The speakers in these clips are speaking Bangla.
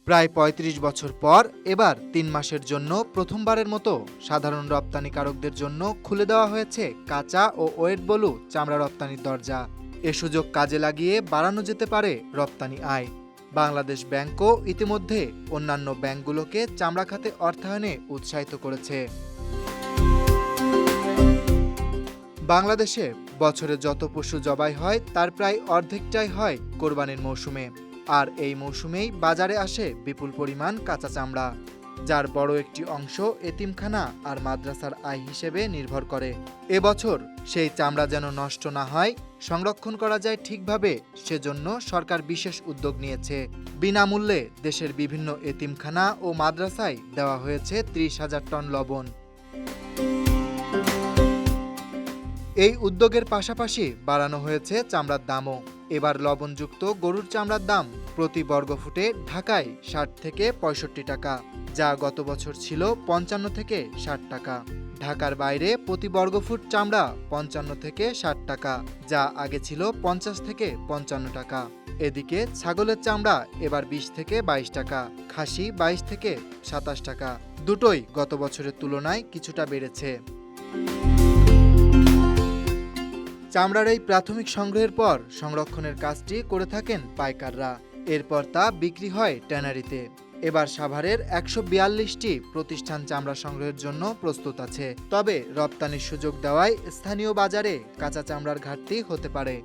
প্রায় ৩৫ বছর পর এবার ৩ মাসের জন্য প্রথমবারের মতো সাধারণ রপ্তানিকারকদের জন্য খুলে দেওয়া হয়েছে কাঁচা ও ওয়েট ব্লু চামড়া রপ্তানির দরজা। এ সুযোগ কাজে লাগিয়ে বাড়ানো যেতে পারে রপ্তানি আয়। বাংলাদেশ ব্যাংকও ইতিমধ্যে অন্যান্য ব্যাংকগুলোকে চামড়া খাতে অর্থায়নে উৎসাহিত করেছে। বাংলাদেশে বছরে যত পশু জবাই হয় তার প্রায় অর্ধেকটাই হয় কোরবানির মৌসুমে। আর এই মৌসুমেই বাজারে আসে বিপুল পরিমাণ কাঁচা চামড়া, যার বড় একটি অংশ এতিমখানা আর মাদ্রাসার আয় হিসেবে নির্ভর করে। এবছর সেই চামড়া যেন নষ্ট না হয়, সংরক্ষণ করা যায় ঠিকভাবে, সেজন্য সরকার বিশেষ উদ্যোগ নিয়েছে। বিনামূল্যে দেশের বিভিন্ন এতিমখানা ও মাদ্রাসায় দেওয়া হয়েছে ৩০,০০০ টন লবণ। এই উদ্যোগের পাশাপাশি বাড়ানো হয়েছে চামড়ার দামও। এবার লবণযুক্ত গরুর চামড়ার দাম প্রতি বর্গফুটে ঢাকায় ৬০ থেকে ৬৫ টাকা, যা গত বছর ছিল ৫৫ থেকে ৬০ টাকা। ঢাকার বাইরে প্রতি বর্গফুট চামড়া ৫৫ থেকে ৬০ টাকা, যা আগে ছিল ৫০ থেকে ৫৫ টাকা। এদিকে ছাগলের চামড়া এবার ২০ থেকে ২২ টাকা, খাসি ২২ থেকে ২৭ টাকা। দুটোই গত বছরের তুলনায় কিছুটা বেড়েছে। চামড়ার এই প্রাথমিক সংগ্রহের পর সংরক্ষণের কাজটি করে থাকেন পাইকাররা। এরপর তা বিক্রি হয় ট্যানারিতে। এবার সাভারের ১৪২টি প্রতিষ্ঠান চামড়া সংগ্রহের জন্য প্রস্তুত আছে। তবে রপ্তানির সুযোগ দেওয়ায় স্থানীয় বাজারে কাঁচা চামড়ার ঘাটতি হতে পারে।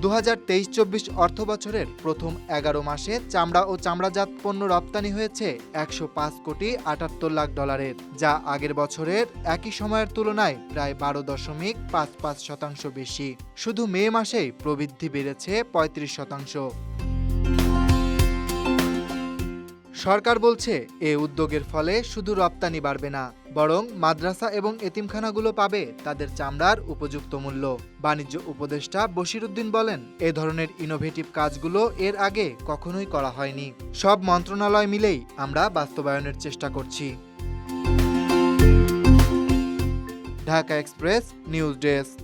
২০২৩-২৪ অর্থবছরের প্রথম ১১ মাসে চামড়া ও চামড়াজাত পণ্য রপ্তানি হয়েছে ১০৫ কোটি ৭৮ লাখ ডলারের, যা আগের বছরের একই সময়ের তুলনায় প্রায় ১২.৫৫% বেশি। শুধু মে মাসেই প্রবৃদ্ধি বেড়েছে ৩৫%। সরকার বলছে এ উদ্যোগের ফলে শুধু রপ্তানি বাড়বে না, বরং মাদ্রাসা এবং এতিমখানাগুলো পাবে তাদের চামড়ার উপযুক্ত মূল্য। বাণিজ্য উপদেষ্টা বশিরউদ্দিন বলেন, এ ধরনের ইনোভেটিভ কাজগুলো এর আগে কখনোই করা হয়নি। সব মন্ত্রণালয় মিলেই আমরা বাস্তবায়নের চেষ্টা করছি। Dhaka express news desk.